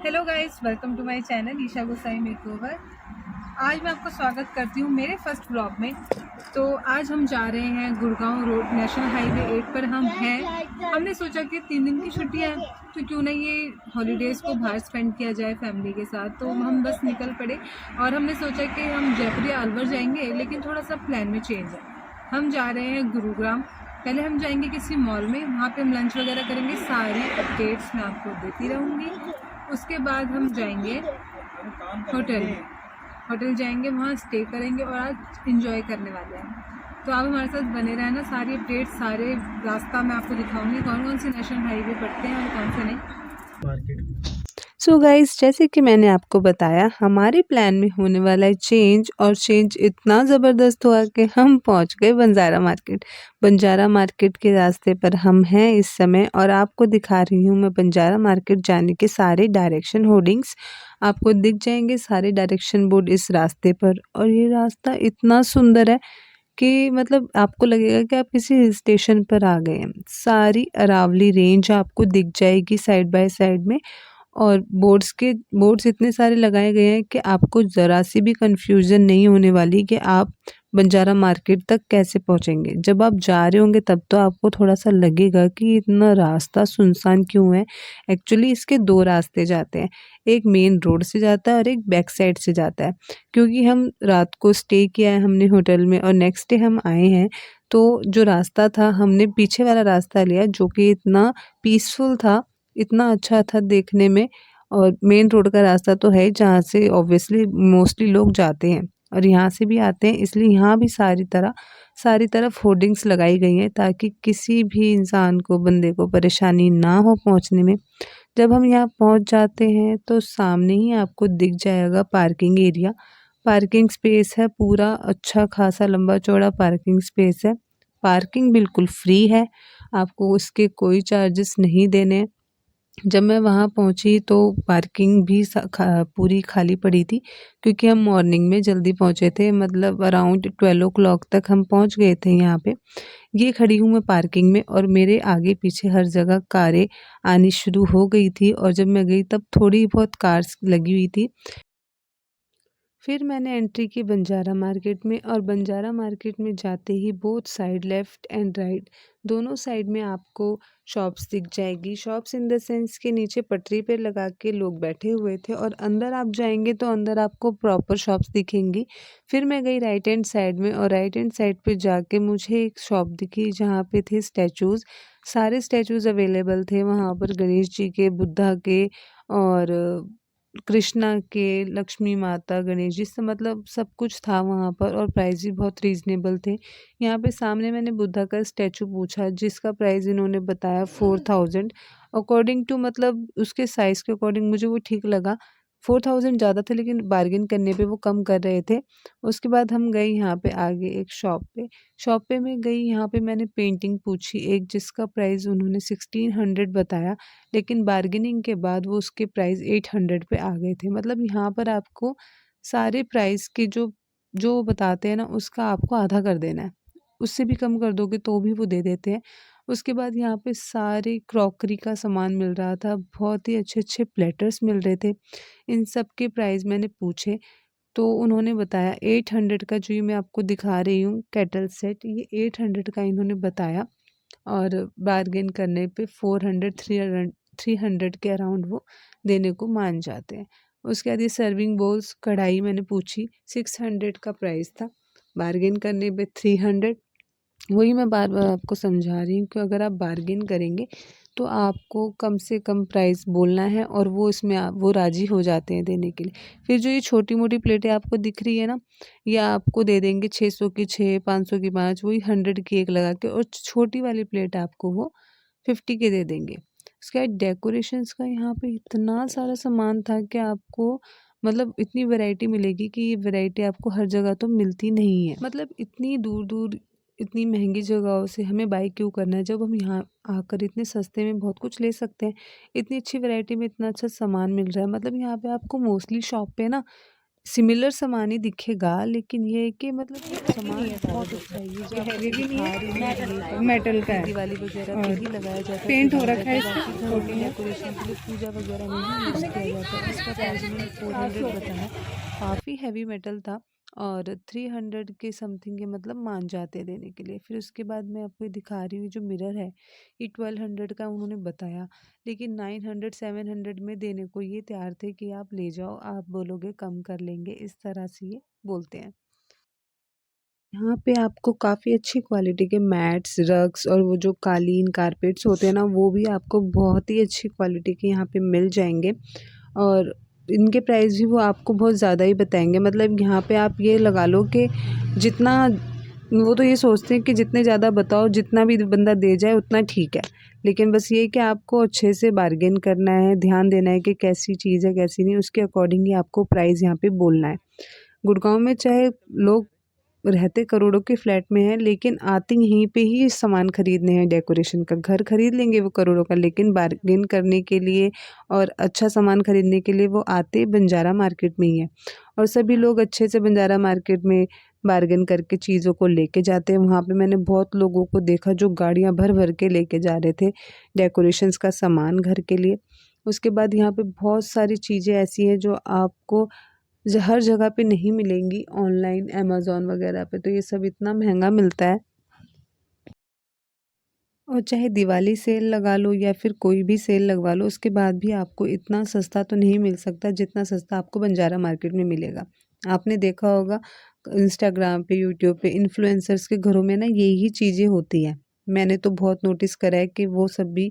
Hello guys, welcome to my channel Isha Gosai makeover. आज मैं आपका स्वागत करती हूँ मेरे फर्स्ट ब्लॉग में। तो आज हम जा रहे हैं गुड़गांव रोड नेशनल हाईवे 8 पर हम हैं। हमने सोचा कि 3 दिन की छुट्टी है तो क्यों ना ये हॉलीडेज़ को बाहर स्पेंड किया जाए फैमिली के साथ। तो हम बस निकल पड़े और हमने सोचा कि हम जयपुर या अलवर जाएंगे, लेकिन थोड़ा सा प्लान में चेंज है। हम जा रहे हैं गुरुग्राम। पहले हम जाएंगे किसी मॉल में, वहाँ पे हम लंच वगैरह करेंगे। सारी अपडेट्स मैं आपको देती रहूँगी। उसके बाद हम जाएंगे होटल जाएंगे, वहाँ स्टे करेंगे और आज इंजॉय करने वाले हैं। तो आप हमारे साथ बने रहना। सारी अपडेट, सारे रास्ता मैं आपको दिखाऊंगी, कौन कौन से नेशनल हाईवे पड़ते हैं और कौन से नहीं। मार्केट। सो गाइस, जैसे कि मैंने आपको बताया, हमारे प्लान में होने वाला है चेंज, और चेंज इतना ज़बरदस्त हुआ कि हम पहुंच गए बंजारा मार्केट। बंजारा मार्केट के रास्ते पर हम हैं इस समय, और आपको दिखा रही हूँ मैं बंजारा मार्केट जाने के सारे डायरेक्शन होर्डिंग्स। आपको दिख जाएंगे सारे डायरेक्शन बोर्ड इस रास्ते पर, और ये रास्ता इतना सुंदर है कि मतलब आपको लगेगा कि आप किसी हिल स्टेशन पर आ गए हैं। सारी अरावली रेंज आपको दिख जाएगी साइड बाय साइड में, और बोर्ड्स इतने सारे लगाए गए हैं कि आपको ज़रा सी भी कन्फ्यूज़न नहीं होने वाली कि आप बंजारा मार्केट तक कैसे पहुँचेंगे। जब आप जा रहे होंगे तब तो आपको थोड़ा-सा लगेगा कि इतना रास्ता सुनसान क्यों है। एक्चुअली इसके 2 रास्ते जाते हैं, एक मेन रोड से जाता है और एक बैक साइड से जाता है। क्योंकि हम रात को स्टे किया है हमने होटल में और नेक्स्ट डे हम आए हैं, तो जो रास्ता था हमने पीछे वाला रास्ता लिया, जो कि इतना पीसफुल था, इतना अच्छा था देखने में। और मेन रोड का रास्ता तो है जहाँ से ऑब्वियसली मोस्टली लोग जाते हैं और यहाँ से भी आते हैं, इसलिए यहाँ भी सारी तरफ होर्डिंग्स लगाई गई हैं ताकि किसी भी इंसान को, बंदे को परेशानी ना हो पहुँचने में। जब हम यहाँ पहुँच जाते हैं तो सामने ही आपको दिख जाएगा पार्किंग एरिया। पार्किंग स्पेस है पूरा, अच्छा खासा लंबा चौड़ा पार्किंग स्पेस है। पार्किंग बिल्कुल फ्री है, आपको उसके कोई चार्जेस नहीं देने हैं। जब मैं वहाँ पहुँची तो पार्किंग भी पूरी खाली पड़ी थी, क्योंकि हम मॉर्निंग में जल्दी पहुँचे थे, मतलब अराउंड 12 ओ क्लॉक तक हम पहुँच गए थे यहाँ पे। ये खड़ी हूँ मैं पार्किंग में, और मेरे आगे पीछे हर जगह कारें आनी शुरू हो गई थी, और जब मैं गई तब थोड़ी बहुत कार्स लगी हुई थी। फिर मैंने एंट्री की बंजारा मार्केट में, और बंजारा मार्केट में जाते ही both side, left and right, दोनों साइड में आपको शॉप्स दिख जाएगी। शॉप्स इन द सेंस के नीचे पटरी पे लगा के लोग बैठे हुए थे, और अंदर आप जाएंगे तो अंदर आपको प्रॉपर शॉप्स दिखेंगी। फिर मैं गई राइट हैंड साइड में, और राइट हैंड साइड पे जाके मुझे एक शॉप दिखी जहाँ पे थे स्टैचूज़। सारे स्टैचूज़ अवेलेबल थे वहाँ पर, गणेश जी के, बुद्धा के, और कृष्णा के, लक्ष्मी माता, गणेश जी से, मतलब सब कुछ था वहाँ पर, और प्राइस भी बहुत रीज़नेबल थे। यहाँ पे सामने मैंने बुद्धा का स्टैचू पूछा, जिसका प्राइस इन्होंने बताया 4000। अकॉर्डिंग टू, मतलब उसके साइज़ के अकॉर्डिंग मुझे वो ठीक लगा। 4000 ज़्यादा थे, लेकिन बार्गेन करने पे वो कम कर रहे थे। उसके बाद हम गए यहाँ पे आगे एक शॉप पे मैं गई, यहाँ पे मैंने पेंटिंग पूछी एक, जिसका प्राइस उन्होंने 1600 बताया, लेकिन बार्गेनिंग के बाद वो उसके प्राइस 800 पे आ गए थे। मतलब यहाँ पर आपको सारे प्राइस के जो जो बताते हैं ना, उसका आपको आधा कर देना है, उससे भी कम कर दोगे तो भी वो दे देते हैं। उसके बाद यहाँ पे सारे क्रॉकरी का सामान मिल रहा था, बहुत ही अच्छे अच्छे प्लेटर्स मिल रहे थे। इन सब के प्राइस मैंने पूछे तो उन्होंने बताया 800 का, जो ये मैं आपको दिखा रही हूँ केटल सेट, ये 800 का इन्होंने बताया, और बार्गेन करने पे 300 के अराउंड वो देने को मान जाते हैं। उसके बाद ये सर्विंग बोल्स, कढ़ाई मैंने पूछी, 600 का प्राइस था, बार्गेन करने पे 300। वही मैं बार बार आपको समझा रही हूँ कि अगर आप बार्गेन करेंगे तो आपको कम से कम प्राइस बोलना है, और वो इसमें वो राज़ी हो जाते हैं देने के लिए। फिर जो ये छोटी मोटी प्लेटें आपको दिख रही है ना, ये आपको दे देंगे 600 की 6, 500 की 5, वही 100 की एक लगा के, और छोटी वाली प्लेट आपको वो 50 के दे देंगे। उसके बाद डेकोरेशंस का यहाँ पे इतना सारा सामान था कि आपको, मतलब इतनी वैरायटी मिलेगी कि ये वैरायटी आपको हर जगह तो मिलती नहीं है। मतलब इतनी दूर दूर, इतनी महंगी जगहों से हमें बाय क्यों करना है, जब हम यहाँ आकर इतने सस्ते में बहुत कुछ ले सकते हैं। इतनी अच्छी वैरायटी में इतना अच्छा सामान मिल रहा है। मतलब यहाँ पे आपको मोस्टली शॉप पे ना सिमिलर सामान ही दिखेगा, लेकिन ये है कि मतलब सामान बहुत अच्छा है। ये जो आप हैवी भी नहीं दिखा रही हैं है, मेटल का है दिवाली वगैरह पे और ही लगाया जाता है, पेंट हो सजाया रखा जाता है है, इसका बाकी घरों में डेकोरेशन के लिए पूजा वगैरह में ही यूज़ किया जाता है। इसका प्राइस उन्होंने 400 बताया, काफ़ी हैवी मेटल था और 300 के समथिंग ये मतलब मान जाते हैं देने के लिए। फिर उसके बाद मैं आपको ये दिखा रही हूँ जो मिरर है, ये 1200 का उन्होंने बताया, लेकिन 900 700 में देने को ये तैयार थे कि आप ले जाओ, आप बोलोगे कम कर लेंगे, इस तरह से ये बोलते हैं। यहाँ पे आपको काफ़ी अच्छी क्वालिटी के मैट्स, रग्स और वो जो कालीन, कारपेट्स होते हैं ना, वो भी आपको बहुत ही अच्छी क्वालिटी के यहाँ पे मिल जाएँगे और इनके प्राइस भी वो आपको बहुत ज़्यादा ही बताएँगे। मतलब यहाँ पे आप ये लगा लो कि जितना वो तो ये सोचते हैं कि जितने ज़्यादा बताओ, जितना भी बंदा दे जाए उतना ठीक है। लेकिन बस ये है कि आपको अच्छे से बार्गेन करना है, ध्यान देना है कि कैसी चीज़ है, कैसी नहीं, उसके अकॉर्डिंग ही आपको प्राइस यहाँ पे बोलना है। गुड़गाँव में चाहे लोग रहते करोड़ों के फ्लैट में हैं, लेकिन आते यहीं पे ही सामान खरीदने हैं डेकोरेशन का। घर खरीद लेंगे वो करोड़ों का, लेकिन बार्गेन करने के लिए और अच्छा सामान खरीदने के लिए वो आते बंजारा मार्केट में ही है। और सभी लोग अच्छे से बंजारा मार्केट में बार्गेन करके चीज़ों को लेके जाते हैं। वहाँ पे मैंने बहुत लोगों को देखा जो गाड़ियाँ भर-भर के लेके जा रहे थे डेकोरेशंस का सामान घर के लिए। उसके बाद यहाँ पे बहुत सारी चीज़ें ऐसी हैं जो आपको हर जगह पे नहीं मिलेंगी ऑनलाइन अमेज़न वगैरह पे, तो ये सब इतना महंगा मिलता है। और चाहे दिवाली सेल लगा लो या फिर कोई भी सेल लगवा लो, उसके बाद भी आपको इतना सस्ता तो नहीं मिल सकता जितना सस्ता आपको बंजारा मार्केट में मिलेगा। आपने देखा होगा इंस्टाग्राम पे, यूट्यूब पे इन्फ्लुएंसर्स के घरों में ना यही चीज़ें होती हैं। मैंने तो बहुत नोटिस करा है कि वो सब भी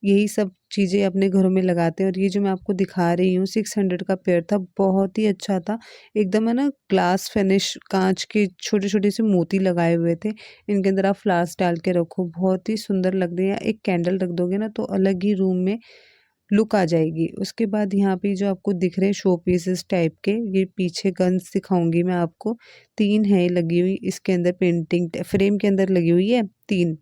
यही सब चीज़ें अपने घरों में लगाते हैं। और ये जो मैं आपको दिखा रही हूँ 600 का पेयर था, बहुत ही अच्छा था। एकदम है ना ग्लास फिनिश, काँच के छोटे-छोटे से मोती लगाए हुए थे। इनके अंदर आप फ्लावर्स डाल के रखो, बहुत ही सुंदर लग रही है। एक कैंडल रख दोगे ना तो अलग ही रूम में लुक आ जाएगी। उसके बाद यहाँ पे जो आपको दिख रहे हैं शो पीसेस टाइप के, ये पीछे गन्स दिखाऊँगी मैं आपको। 3 है लगी हुई, इसके अंदर पेंटिंग फ्रेम के अंदर लगी हुई है 3।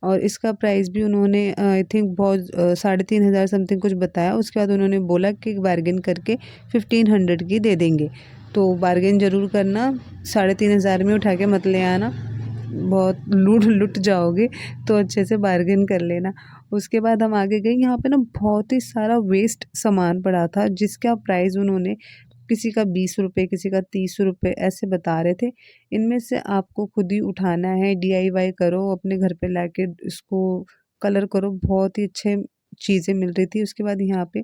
और इसका प्राइस भी उन्होंने आई थिंक बहुत 3500 समथिंग कुछ बताया। उसके बाद उन्होंने बोला कि बार्गेन करके 1500 की दे देंगे। तो बार्गेन ज़रूर करना, 3500 में उठा के मत ले आना, बहुत लुट जाओगे, तो अच्छे से बार्गेन कर लेना। उसके बाद हम आगे गए, यहाँ पे ना बहुत ही सारा वेस्ट सामान पड़ा था जिसका प्राइस उन्होंने किसी का 20 रुपये, किसी का 30 रुपये ऐसे बता रहे थे। इनमें से आपको खुद ही उठाना है, डीआईवाई करो, अपने घर पे लाके इसको कलर करो। बहुत ही अच्छे चीज़ें मिल रही थी। उसके बाद यहाँ पे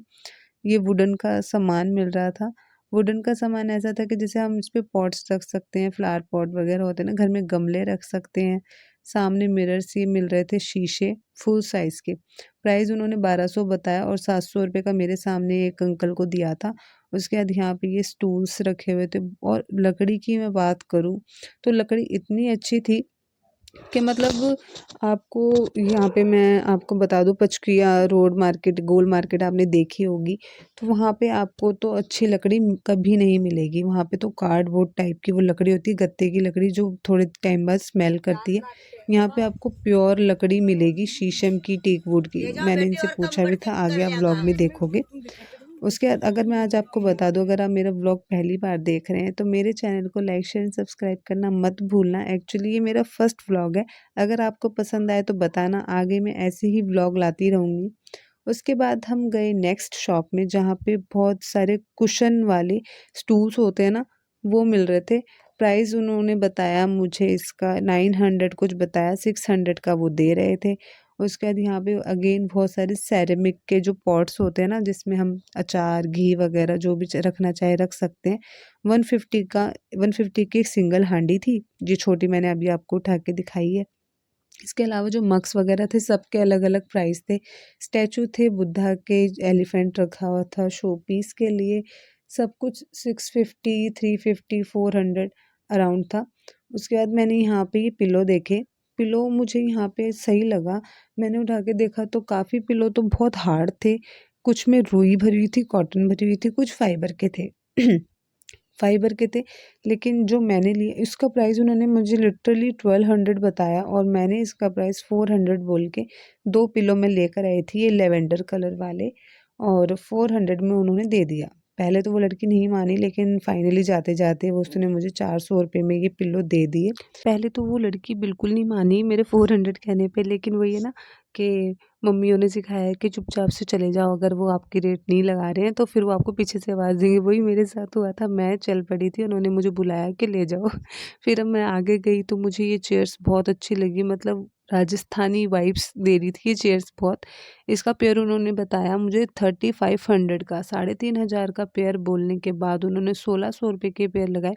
ये वुडन का सामान मिल रहा था। वुडन का सामान ऐसा था कि जैसे हम इस पे पॉट्स रख सकते हैं, फ्लावर पॉट वगैरह होते हैं ना, घर में गमले रख सकते हैं। सामने मिरर्स ये मिल रहे थे शीशे फुल साइज़ के। प्राइस उन्होंने 1200 बताया और 700 रुपये का मेरे सामने एक अंकल को दिया था। उसके बाद यहाँ पे ये स्टूल्स रखे हुए थे और लकड़ी की मैं बात करूँ तो लकड़ी इतनी अच्छी थी कि मतलब आपको यहाँ पे मैं आपको बता दूँ, पचकिया रोड मार्केट, गोल मार्केट आपने देखी होगी, तो वहाँ पे आपको तो अच्छी लकड़ी कभी नहीं मिलेगी। वहाँ पे तो कार्डबोर्ड टाइप की वो लकड़ी होती है, गत्ते की लकड़ी जो थोड़े टाइम बाद स्मेल करती है। यहाँ पे आपको प्योर लकड़ी मिलेगी, शीशम की, टीक वुड की। मैंने इनसे पूछा भी था, आगे आप व्लॉग में देखोगे। उसके बाद अगर मैं आज आपको बता दूँ, अगर आप मेरा व्लॉग पहली बार देख रहे हैं तो मेरे चैनल को लाइक शेयर एंड सब्सक्राइब करना मत भूलना। एक्चुअली ये मेरा फर्स्ट व्लॉग है। अगर आपको पसंद आए तो बताना, आगे मैं ऐसे ही व्लॉग लाती रहूँगी। उसके बाद हम गए नेक्स्ट शॉप में जहाँ पे बहुत सारे कुशन वाले स्टूल्स होते हैं ना, वो मिल रहे थे। प्राइस उन्होंने बताया मुझे इसका 900 कुछ बताया, 600 का वो दे रहे थे। उसके बाद यहाँ पे अगेन बहुत सारे सेरेमिक के जो पॉट्स होते हैं ना, जिसमें हम अचार, घी वगैरह जो भी रखना चाहे रख सकते हैं। 150 की एक सिंगल हांडी थी, जो छोटी मैंने अभी आपको उठा के दिखाई है। इसके अलावा जो मग्स वगैरह थे सबके अलग अलग प्राइस थे। स्टैचू थे बुद्धा के, एलिफेंट रखा हुआ था शो पीस के लिए। सब कुछ 650, 350, 400 अराउंड था। उसके बाद मैंने यहाँ पे ये पिलो देखे। पिलो मुझे यहाँ पे सही लगा। मैंने उठा के देखा तो काफ़ी पिलो तो बहुत हार्ड थे। कुछ में रुई भरी हुई थी, कॉटन भरी हुई थी, कुछ फाइबर के थे। फाइबर के थे, लेकिन जो मैंने लिए इसका प्राइस उन्होंने मुझे लिटरली 1200 बताया और मैंने इसका प्राइस 400 बोल के 2 पिलो में लेकर आई थी, ये लेवेंडर कलर वाले, और 400 में उन्होंने दे दिया। पहले तो वो लड़की नहीं मानी, लेकिन फाइनली जाते जाते वो उसने मुझे 400 रुपये में ये पिल्लो दे दिए। पहले तो वो लड़की बिल्कुल नहीं मानी मेरे 400 कहने पे, लेकिन वही है ना कि मम्मियों ने सिखाया है कि चुपचाप से चले जाओ, अगर वो आपकी रेट नहीं लगा रहे हैं तो फिर वो आपको पीछे से आवाज़ देंगे। वही मेरे साथ हुआ था, मैं चल पड़ी थी, उन्होंने मुझे बुलाया कि ले जाओ। फिर अब मैं आगे गई तो मुझे ये चेयर्स बहुत अच्छी लगी, मतलब राजस्थानी वाइब्स दे रही थी ये चेयर्स बहुत। इसका पेयर उन्होंने बताया मुझे 3500 का, 3500 का पेयर बोलने के बाद उन्होंने 1600 रुपये के पेयर लगाए।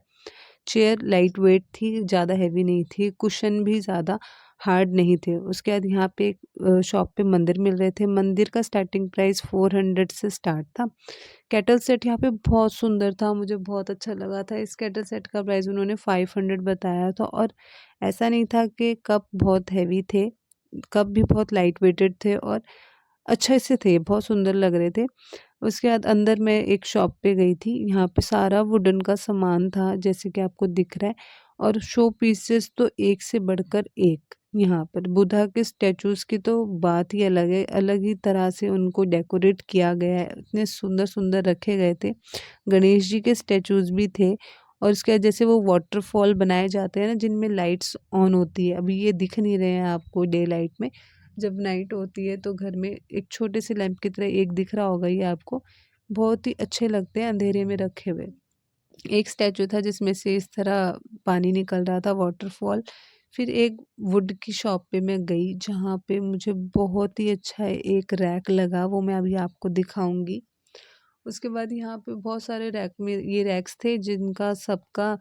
चेयर लाइट वेट थी, ज़्यादा हैवी नहीं थी, कुशन भी ज़्यादा हार्ड नहीं थे। उसके बाद यहाँ पे एक शॉप पे मंदिर मिल रहे थे। मंदिर का स्टार्टिंग प्राइस 400 से स्टार्ट था। कैटल सेट यहाँ पे बहुत सुंदर था, मुझे बहुत अच्छा लगा था। इस कैटल सेट का प्राइस उन्होंने 500 बताया था, और ऐसा नहीं था कि कप बहुत हैवी थे, कप भी बहुत लाइट वेटेड थे और अच्छे से थे, बहुत सुंदर लग रहे थे। उसके बाद अंदर मैं एक शॉप पे गई थी, यहाँ पे सारा वुडन का सामान था जैसे कि आपको दिख रहा है, और शो पीसेस तो एक से बढ़कर एक। यहाँ पर बुद्धा के स्टैचूज़ की तो बात ही अलग है, अलग ही तरह से उनको डेकोरेट किया गया है, इतने सुंदर सुंदर रखे गए थे। गणेश जी के स्टैचूज़ भी थे, और उसके बाद जैसे वो वाटरफॉल बनाए जाते हैं ना जिनमें लाइट्स ऑन होती है, अभी ये दिख नहीं रहे हैं आपको डे लाइट में, जब नाइट होती है तो घर में एक छोटे से लैंप की तरह एक दिख रहा होगा ये आपको, बहुत ही अच्छे लगते हैं अंधेरे में रखे हुए। एक स्टैचू था जिसमें से इस तरह पानी निकल रहा था, वाटरफॉल। फिर एक वुड की शॉप पे मैं गई जहाँ पे मुझे बहुत ही अच्छा एक रैक लगा, वो मैं अभी आपको दिखाऊंगी। उसके बाद यहाँ पे बहुत सारे रैक में ये रैक्स थे जिनका सबका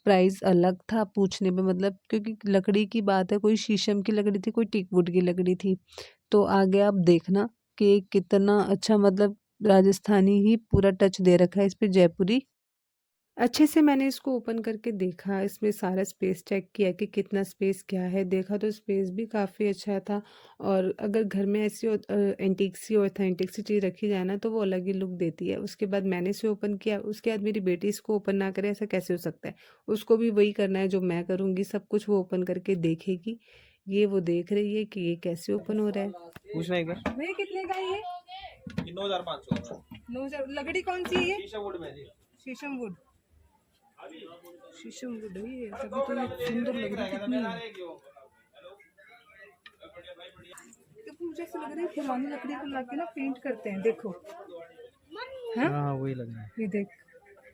प्राइस अलग था पूछने पे, मतलब क्योंकि लकड़ी की बात है, कोई शीशम की लकड़ी थी, कोई टीकवुड की लकड़ी थी। तो आगे आप देखना कि कितना अच्छा, मतलब राजस्थानी ही पूरा टच दे रखा है इस पे, जयपुरी। अच्छे से मैंने इसको ओपन करके देखा, इसमें सारा स्पेस चेक किया कि कितना स्पेस क्या है, देखा तो स्पेस भी काफ़ी अच्छा था। और अगर घर में ऐसी एंटीक सी ऑथेंटिक सी चीज़ रखी जाए ना तो वो अलग ही लुक देती है। उसके बाद मैंने इसे ओपन किया, उसके बाद मेरी बेटी इसको ओपन ना करे ऐसा कैसे हो सकता है, उसको भी वही करना है जो मैं करूँगी, सब कुछ वो ओपन करके देखेगी। ये वो देख रही है कि ये कैसे ओपन हो रहा है। पूछना एक बार। भैया कितने का है ये? 9,500 9,000। लकड़ी कौन सी है ये? शीशा वुड में जी। शीशम वुड। शीशम वुड है ये, तभी तो ये सुंदर लग रही है कितनी। तो मुझे ऐसा लग रहा है पुरानी लकड़ी को लाके ना पेंट करते हैं, देखो। हाँ हाँ वही लग रहा है। ये देख,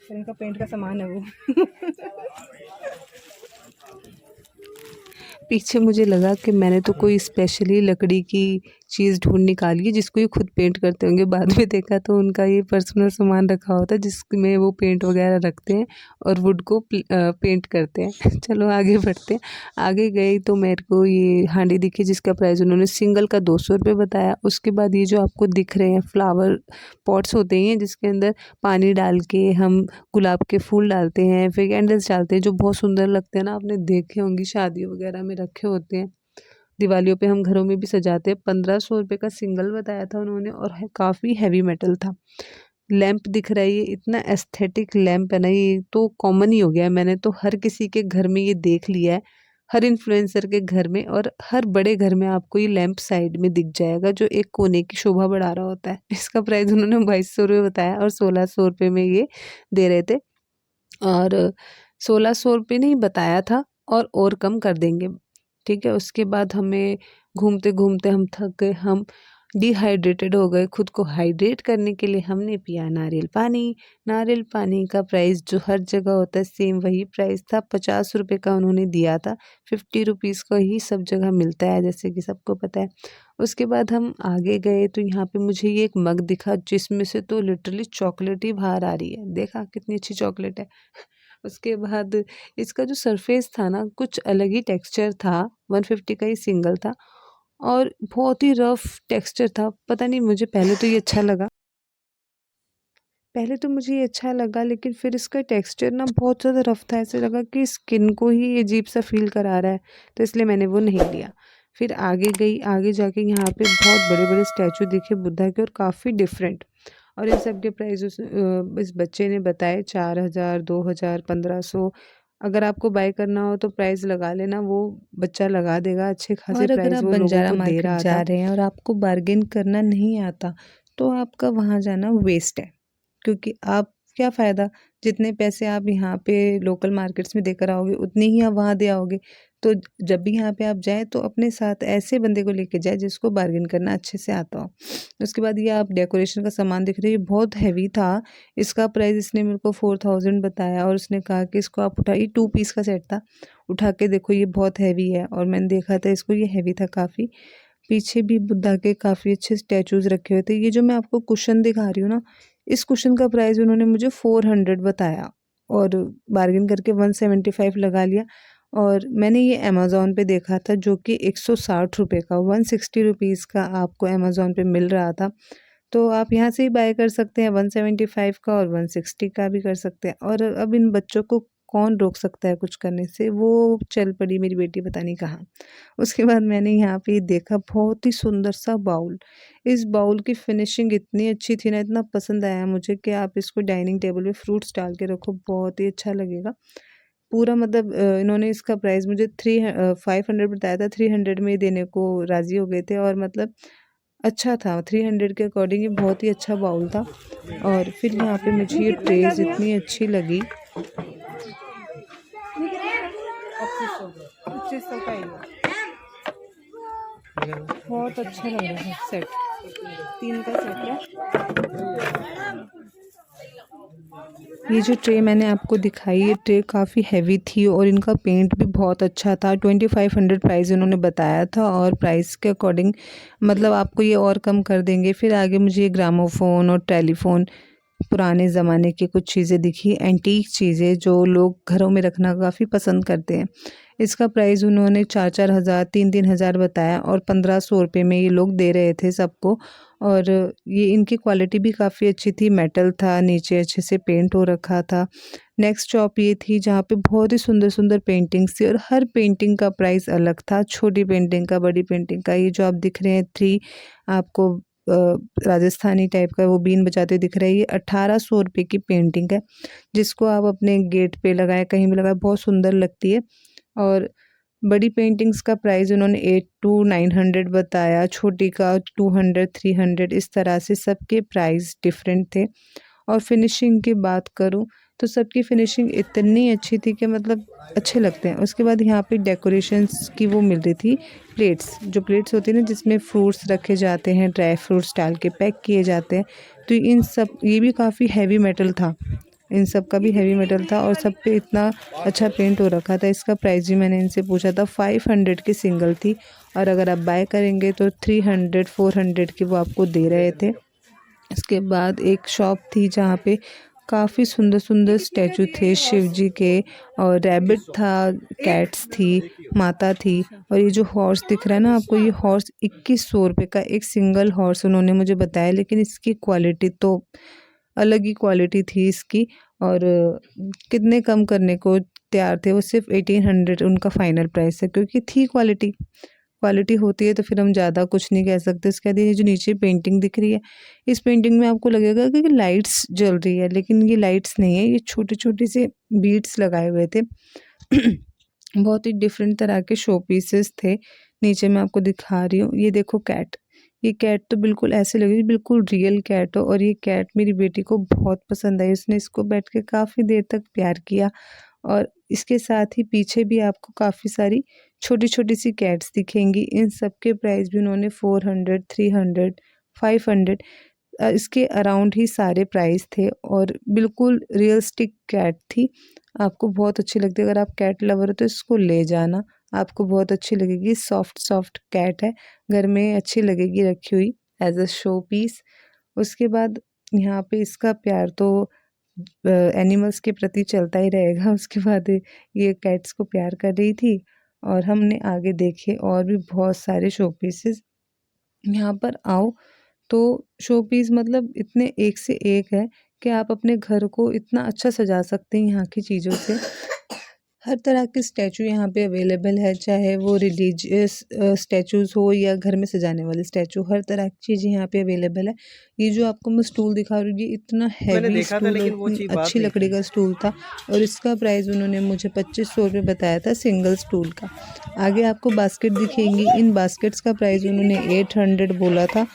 और इनका पेंट का सामान है वो। पीछे मुझे लगा कि मैंने तो कोई स्पेशली लकड़ी की चीज़ ढूंढ निकाली है जिसको ये खुद पेंट करते होंगे, बाद में देखा तो उनका ये पर्सनल सामान रखा होता है जिसमें वो पेंट वगैरह रखते हैं और वुड को पेंट करते हैं। चलो आगे बढ़ते हैं। आगे गई तो मेरे को ये हांडी दिखी जिसका प्राइस उन्होंने सिंगल का 200 रुपये बताया। उसके बाद ये जो आपको दिख रहे हैं फ्लावर पॉट्स होते हैं जिसके अंदर पानी डाल के हम गुलाब के फूल डालते हैं, फिर कैंडल्स डालते हैं जो बहुत सुंदर लगते हैं ना, आपने देखे होंगे शादी वगैरह में रखे होते हैं, दिवालियों पे हम घरों में भी सजाते हैं। 1500 रुपये का सिंगल बताया था उन्होंने, और काफ़ी हैवी मेटल था। लैंप दिख रहा है, ये इतना एस्थेटिक लैंप है ना, ये तो कॉमन ही हो गया है, मैंने तो हर किसी के घर में ये देख लिया है, हर इन्फ्लुएंसर के घर में, और हर बड़े घर में आपको ये लैंप साइड में दिख जाएगा जो एक कोने की शोभा बढ़ा रहा होता है। इसका प्राइस उन्होंने 2200 रुपये बताया और 1600 रुपये में ये दे रहे थे, और 1600 रुपये नहीं बताया था, और कम कर देंगे। ठीक है, उसके बाद हमें घूमते घूमते हम थक गए, हम डिहाइड्रेटेड हो गए। खुद को हाइड्रेट करने के लिए हमने पिया नारियल पानी। नारियल पानी का प्राइस जो हर जगह होता है सेम वही प्राइस था, 50 रुपये का उन्होंने दिया था। 50 रुपीज़ का ही सब जगह मिलता है जैसे कि सबको पता है। उसके बाद हम आगे गए तो यहाँ पे मुझे ये एक मग दिखा जिसमें से तो लिटरली चॉकलेट ही बाहर आ रही है, देखा कितनी अच्छी चॉकलेट है। उसके बाद इसका जो सरफेस था ना कुछ अलग ही टेक्सचर था, 150 का ही सिंगल था और बहुत ही रफ टेक्सचर था। पता नहीं, मुझे पहले तो मुझे ये अच्छा लगा लेकिन फिर इसका टेक्सचर ना बहुत ज़्यादा रफ था, ऐसे लगा कि स्किन को ही अजीब सा फील करा रहा है, तो इसलिए मैंने वो नहीं लिया। फिर आगे गई, आगे जाके यहाँ पे बहुत बड़े बड़े स्टैचू दिखे बुद्धा के, और काफ़ी डिफरेंट, और इन सब के प्राइस इस बच्चे ने बताए 4000, 2000, 1500। अगर आपको बाय करना हो तो प्राइस लगा लेना, वो बच्चा लगा देगा, अच्छे खासे और अगर प्राइस आप वो लोगों बंजारा को दे मार्केट रहा जा था। रहे हैं और आपको बार्गेन करना नहीं आता तो आपका वहाँ जाना वेस्ट है। क्योंकि आप क्या फ़ायदा, जितने पैसे आप यहाँ पे लोकल मार्केट्स में देकर आओगे उतने ही आप वहाँ दे आओगे। तो जब भी यहाँ पे आप जाएँ तो अपने साथ ऐसे बंदे को लेके जाएँ जिसको बार्गेन करना अच्छे से आता हो। उसके बाद ये आप डेकोरेशन का सामान देख रहे हो, ये बहुत हैवी था। इसका प्राइस इसने मेरे को 4000 बताया और उसने कहा कि इसको आप उठाइए, 2 पीस का सेट था। उठा के देखो ये बहुत हैवी है और मैंने देखा था इसको, ये हैवी था काफ़ी। पीछे भी बुद्धा के काफ़ी अच्छे स्टैचूज़ रखे हुए थे। ये जो मैं आपको कुशन दिखा रही हूँ ना, इस कुशन का प्राइस उन्होंने मुझे 400 बताया और बार्गेन करके 175 लगा लिया। और मैंने ये अमेज़न पे देखा था जो कि 160 रुपये का, 160 रुपीज़ का आपको अमेज़न पे मिल रहा था। तो आप यहाँ से ही बाय कर सकते हैं, 175 का और 160 का भी कर सकते हैं। और अब इन बच्चों को कौन रोक सकता है कुछ करने से, वो चल पड़ी मेरी बेटी पता नहीं कहाँ। उसके बाद मैंने यहाँ पे देखा बहुत ही सुंदर सा बाउल। इस बाउल की फिनिशिंग इतनी अच्छी थी ना, इतना पसंद आया मुझे कि आप इसको डाइनिंग टेबल पे फ्रूट्स डाल के रखो, बहुत ही अच्छा लगेगा। पूरा मतलब इन्होंने इसका प्राइस मुझे 500 बताया था, 300 में ही देने को राज़ी हो गए थे और मतलब अच्छा था, 300 के अकॉर्डिंग ये बहुत ही अच्छा बाउल था। और फिर यहाँ पे मुझे ये ट्रेज इतनी अच्छी लगी। 2500 का ही है। बहुत अच्छा लग रहा है सेट, 3 का सेट है। ये जो ट्रे मैंने आपको दिखाई, ये ट्रे काफ़ी हैवी थी और इनका पेंट भी बहुत अच्छा था। 2500 प्राइस इन्होंने बताया था और प्राइस के अकॉर्डिंग मतलब आपको ये और कम कर देंगे। फिर आगे मुझे ये ग्रामोफोन और टेलीफोन, पुराने ज़माने की कुछ चीज़ें दिखी, एंटीक चीज़ें जो लोग घरों में रखना काफ़ी पसंद करते हैं। इसका प्राइस उन्होंने 4-4 हज़ार, 3-3 हज़ार बताया और 1500 रुपये में ये लोग दे रहे थे सबको। और ये इनकी क्वालिटी भी काफ़ी अच्छी थी, मेटल था, नीचे अच्छे से पेंट हो रखा था। नेक्स्ट शॉप ये थी जहाँ पे बहुत ही सुंदर-सुंदर पेंटिंग्स थी और हर पेंटिंग का प्राइस अलग था, छोटी पेंटिंग का, बड़ी पेंटिंग का। ये जो आप दिख रहे हैं 3 आपको राजस्थानी टाइप का वो बीन बजाते हुए दिख रहा है, ये 1800 रुपये की पेंटिंग है, जिसको आप अपने गेट पे लगाएँ, कहीं भी लगाएँ, बहुत सुंदर लगती है। और बड़ी पेंटिंग्स का प्राइस उन्होंने 8 टू 900 बताया, छोटी का 200, 300, इस तरह से सबके प्राइस डिफरेंट थे। और फिनिशिंग की बात करूँ तो सबकी फिनिशिंग इतनी अच्छी थी कि मतलब अच्छे लगते हैं। उसके बाद यहाँ पे डेकोरेशंस की वो मिल रही थी प्लेट्स, जो प्लेट्स होती है ना जिसमें फ्रूट्स रखे जाते हैं, ड्राई फ्रूट्स डाल के पैक किए जाते हैं। तो इन सब, ये भी काफ़ी हैवी मेटल था, इन सब का भी हैवी मेटल था और सब पे इतना अच्छा पेंट हो रखा था। इसका प्राइस भी मैंने इनसे पूछा था, 500 की सिंगल थी और अगर आप बाय करेंगे तो 300, 400 की वो आपको दे रहे थे। इसके बाद एक शॉप थी जहाँ पे काफ़ी सुंदर सुंदर स्टैचू थे शिव जी के, और रैबिट था, कैट्स थी, माता थी। और ये जो हॉर्स दिख रहा है ना आपको, ये हॉर्स 2100 रुपये का एक सिंगल हॉर्स उन्होंने मुझे बताया, लेकिन इसकी क्वालिटी तो अलग ही क्वालिटी थी इसकी। और कितने कम करने को तैयार थे वो, सिर्फ 1800 उनका फाइनल प्राइस है, क्योंकि थी क्वालिटी। क्वालिटी होती है तो फिर हम ज़्यादा कुछ नहीं कह सकते। इसके बाद ये जो नीचे पेंटिंग दिख रही है, इस पेंटिंग में आपको लगेगा कि लाइट्स जल रही है, लेकिन ये लाइट्स नहीं है, ये छोटे छोटे से बीड्स लगाए हुए थे। बहुत ही डिफरेंट तरह के शो पीसेस थे। नीचे मैं आपको दिखा रही हूँ, ये देखो कैट, ये कैट तो बिल्कुल ऐसे लगे बिल्कुल रियल कैट हो। और ये कैट मेरी बेटी को बहुत पसंद आई, उसने इसको बैठ के काफ़ी देर तक प्यार किया। और इसके साथ ही पीछे भी आपको काफ़ी सारी छोटी छोटी सी कैट्स दिखेंगी। इन सब के प्राइस भी उन्होंने 400, 300, 500 इसके अराउंड ही सारे प्राइस थे। और बिल्कुल रियलिस्टिक कैट थी, आपको बहुत अच्छी लगती है। अगर आप कैट लवर हो तो इसको ले जाना, आपको बहुत अच्छी लगेगी। सॉफ्ट सॉफ्ट कैट है, घर में अच्छी लगेगी रखी हुई एज अ शो पीस। उसके बाद यहाँ पे इसका प्यार तो एनिमल्स के प्रति चलता ही रहेगा। उसके बाद ये कैट्स को प्यार कर रही थी और हमने आगे देखे और भी बहुत सारे शो पीसेस। यहाँ पर आओ तो शो पीस मतलब इतने एक से एक है कि आप अपने घर को इतना अच्छा सजा सकते हैं यहाँ की चीज़ों से। हर तरह के स्टैचू यहाँ पे अवेलेबल है, चाहे वो रिलीजियस स्टैचूज़ हो या घर में सजाने वाले स्टैचू, हर तरह की चीज़ यहाँ पे अवेलेबल है। ये जो आपको मैं स्टूल दिखा रही हूँ, ये इतना मैंने हैवी देखा था स्टूल और लेकिन वो इतनी चीज़ बात अच्छी नहीं लकड़ी थी। का स्टूल था और इसका प्राइस उन्होंने मुझे 2500 रुपये बताया था सिंगल स्टूल का। आगे आपको बास्केट दिखेंगी, इन बास्केट्स का प्राइस उन्होंने 800 बोला था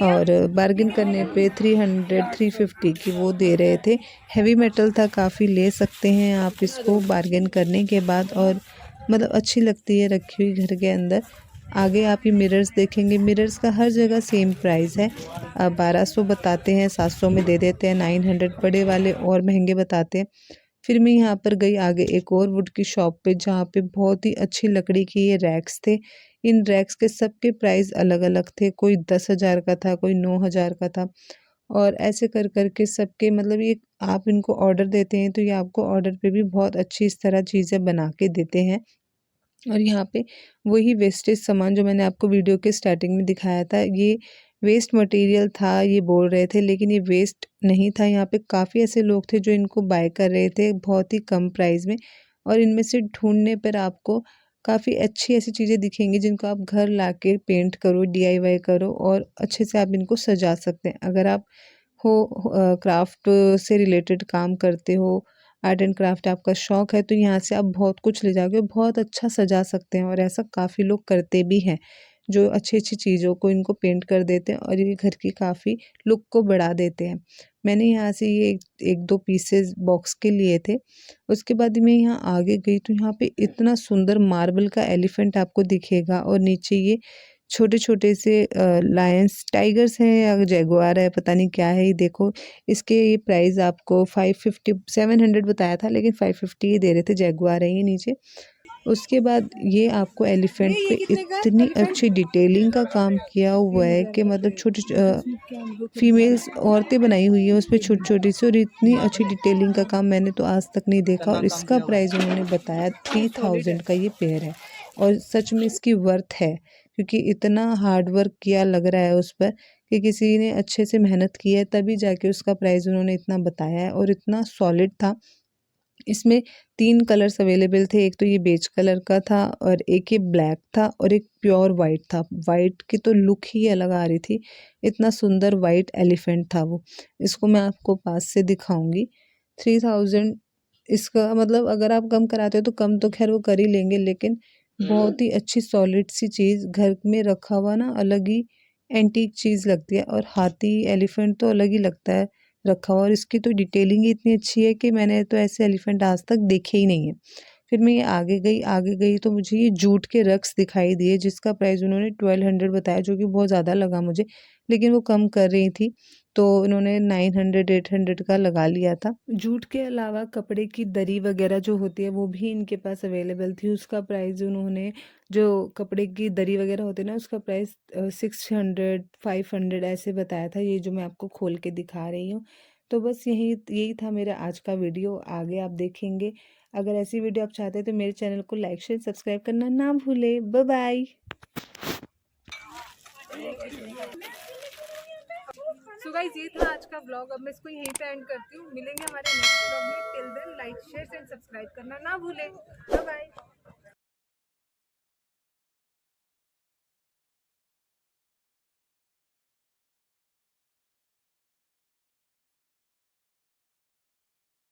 और बार्गिन करने पे 300 350 की वो दे रहे थे। हैवी मेटल था काफ़ी, ले सकते हैं आप इसको बार्गिन करने के बाद और मतलब अच्छी लगती है रखी हुई घर के अंदर। आगे आप ये मिरर्स देखेंगे, मिरर्स का हर जगह सेम प्राइस है। 1200 बताते हैं, 700 में दे देते हैं, 900 बड़े वाले और महंगे बताते हैं। फिर मैं यहाँ पर गई आगे एक और वुड की शॉप पे, जहाँ पे बहुत ही अच्छी लकड़ी के ये रैक्स थे। इन रैक्स के सबके प्राइस अलग अलग थे, कोई 10,000 का था, कोई 9,000 का था और ऐसे कर कर के सबके मतलब ये आप इनको ऑर्डर देते हैं तो ये आपको ऑर्डर पे भी बहुत अच्छी इस तरह चीज़ें बना के देते हैं। और यहाँ पे वही वेस्टेज सामान जो मैंने आपको वीडियो के स्टार्टिंग में दिखाया था, ये वेस्ट मटेरियल था ये बोल रहे थे, लेकिन ये वेस्ट नहीं था। यहाँ पे काफ़ी ऐसे लोग थे जो इनको बाय कर रहे थे बहुत ही कम प्राइस में और इनमें से ढूंढने पर आपको काफ़ी अच्छी ऐसी चीज़ें दिखेंगी जिनको आप घर लाके पेंट करो, DIY करो और अच्छे से आप इनको सजा सकते हैं। अगर आप क्राफ्ट से रिलेटेड काम करते हो, आर्ट एंड क्राफ्ट आपका शौक़ है, तो यहाँ से आप बहुत कुछ ले जाके बहुत अच्छा सजा सकते हैं और ऐसा काफ़ी लोग करते भी हैं, जो अच्छी-अच्छी चीज़ों को इनको पेंट कर देते हैं और ये घर की काफ़ी लुक को बढ़ा देते हैं। मैंने यहाँ से ये 1-2 पीसेस बॉक्स के लिए थे। उसके बाद मैं यहाँ आगे गई तो यहाँ पे इतना सुंदर मार्बल का एलिफेंट आपको दिखेगा और नीचे ये छोटे-छोटे से लायंस टाइगर्स हैं या जैगुआर है, पता नहीं क्या है ये देखो। इसके ये प्राइस आपको 550 700 बताया था लेकिन 550 ही दे रहे थे, जैगुआर है ये नीचे। उसके बाद ये आपको एलिफेंट पे इतनी अच्छी डिटेलिंग का काम किया हुआ है कि मतलब फीमेल्स औरतें बनाई हुई है उस पे छोटी-छोटी सी और इतनी अच्छी डिटेलिंग का काम मैंने तो आज तक नहीं देखा और इसका प्राइस उन्होंने बताया 3000 का ये पेयर है और सच में इसकी वर्थ है क्योंकि इतना हार्ड वर्क किया लग रहा है उस पर कि किसी ने अच्छे से मेहनत की है तभी जाके उसका प्राइस उन्होंने इतना बताया है और इतना सॉलिड था। इसमें 3 कलर्स अवेलेबल थे, एक तो ये बेज कलर का था और एक ये ब्लैक था और एक प्योर वाइट था। वाइट की तो लुक ही अलग आ रही थी, इतना सुंदर वाइट एलिफेंट था वो। इसको मैं आपको पास से दिखाऊंगी। 3000 इसका मतलब अगर आप कम कराते हो तो कम तो खैर वो कर ही लेंगे, लेकिन बहुत ही अच्छी सॉलिड सी चीज़ घर में रखा हुआ ना अलग ही एंटीक चीज़ लगती है और हाथी एलिफेंट तो अलग ही लगता है रखा हुआ और इसकी तो डिटेलिंग ही इतनी अच्छी है कि मैंने तो ऐसे एलिफेंट आज तक देखे ही नहीं है। फिर मैं ये आगे गई तो मुझे ये जूट के रक्स दिखाई दिए जिसका प्राइस उन्होंने 1200 बताया, जो कि बहुत ज़्यादा लगा मुझे, लेकिन वो कम कर रही थी तो उन्होंने 900 800 का लगा लिया था। जूट के अलावा कपड़े की दरी वगैरह जो होती है वो भी इनके पास अवेलेबल थी। उसका प्राइस उन्होंने, जो कपड़े की दरी वगैरह होते हैं ना, उसका प्राइस 600 500 ऐसे बताया था, ये जो मैं आपको खोल के दिखा रही हूँ। तो बस यही था मेरा आज का वीडियो, आगे आप देखेंगे। अगर ऐसी वीडियो आप चाहते हैं तो मेरे चैनल को लाइक शेयर सब्सक्राइब करना ना भूलें। Bye bye. सो गाइस, ये था आज का ब्लॉग। अब मैं इसको यहीं पे एंड करती हूँ। मिलेंगे हमारे नेक्स्ट ब्लॉग में। Till then like share and subscribe करना ना भूलें। Bye bye.